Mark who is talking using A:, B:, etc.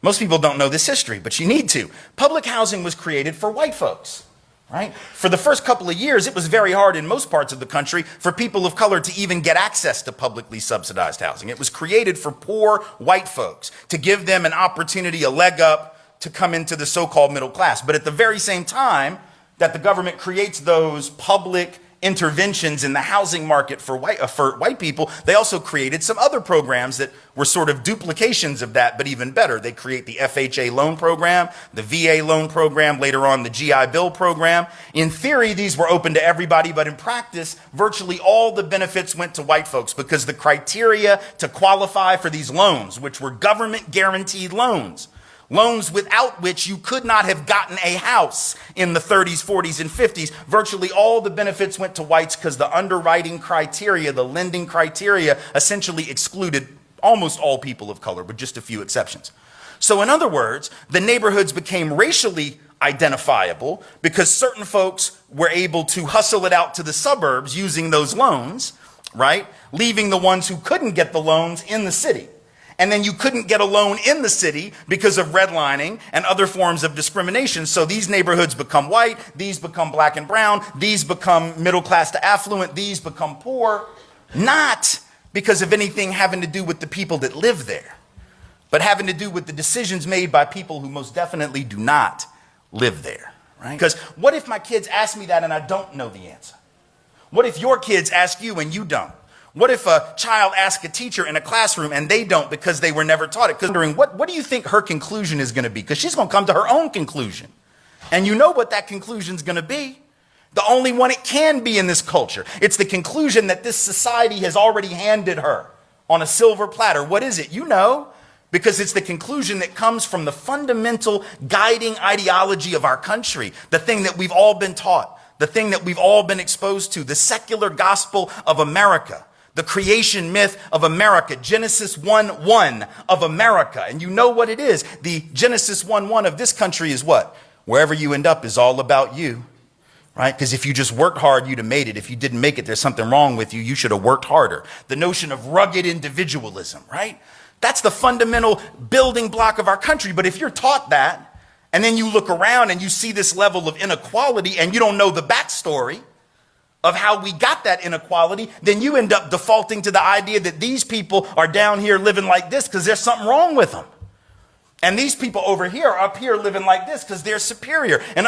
A: Most people don't know this history, but you need to. Public housing was created for white folks, right? For the first couple of years, it was very hard in most parts of the country for people of color to even get access to publicly subsidized housing. It was created for poor white folks to give them an opportunity, a leg up to come into the so-called middle class. But at the very same time that the government creates those public interventions in the housing market for white people, they also created some other programs that were sort of duplications of that, but even better. They create the FHA loan program, the VA loan program, later on the GI Bill program. In theory, these were open to everybody, but in practice, virtually all the benefits went to white folks because the criteria to qualify for these loans, which were government guaranteed loans without which you could not have gotten a house in the 30s, 40s, and 50s. Virtually all the benefits went to whites because the underwriting criteria, the lending criteria, essentially excluded almost all people of color, with just a few exceptions. So in other words, the neighborhoods became racially identifiable because certain folks were able to hustle it out to the suburbs using those loans, right? Leaving the ones who couldn't get the loans in the city. And then you couldn't get a loan in the city because of redlining and other forms of discrimination. So these neighborhoods become white, these become black and brown, these become middle class to affluent, these become poor, not because of anything having to do with the people that live there, but having to do with the decisions made by people who most definitely do not live there, right? Because what if my kids ask me that and I don't know the answer? What if your kids ask you and you don't? What if a child asks a teacher in a classroom and they don't because they were never taught it? Because wondering, what do you think her conclusion is going to be? Because she's going to come to her own conclusion. And you know what that conclusion is going to be. The only one it can be in this culture. It's the conclusion that this society has already handed her on a silver platter. What is it? You know, because it's the conclusion that comes from the fundamental guiding ideology of our country, the thing that we've all been taught, the thing that we've all been exposed to, the secular gospel of America. The creation myth of America, Genesis 1:1 of America. And you know what it is. The Genesis 1:1 of this country is what? Wherever you end up is all about you, right? Because if you just worked hard, you'd have made it. If you didn't make it, there's something wrong with you. You should have worked harder. The notion of rugged individualism, right? That's the fundamental building block of our country. But if you're taught that, and then you look around and you see this level of inequality and you don't know the backstory of how we got that inequality, then you end up defaulting to the idea that these people are down here living like this because there's something wrong with them. And these people over here are up here living like this because they're superior. And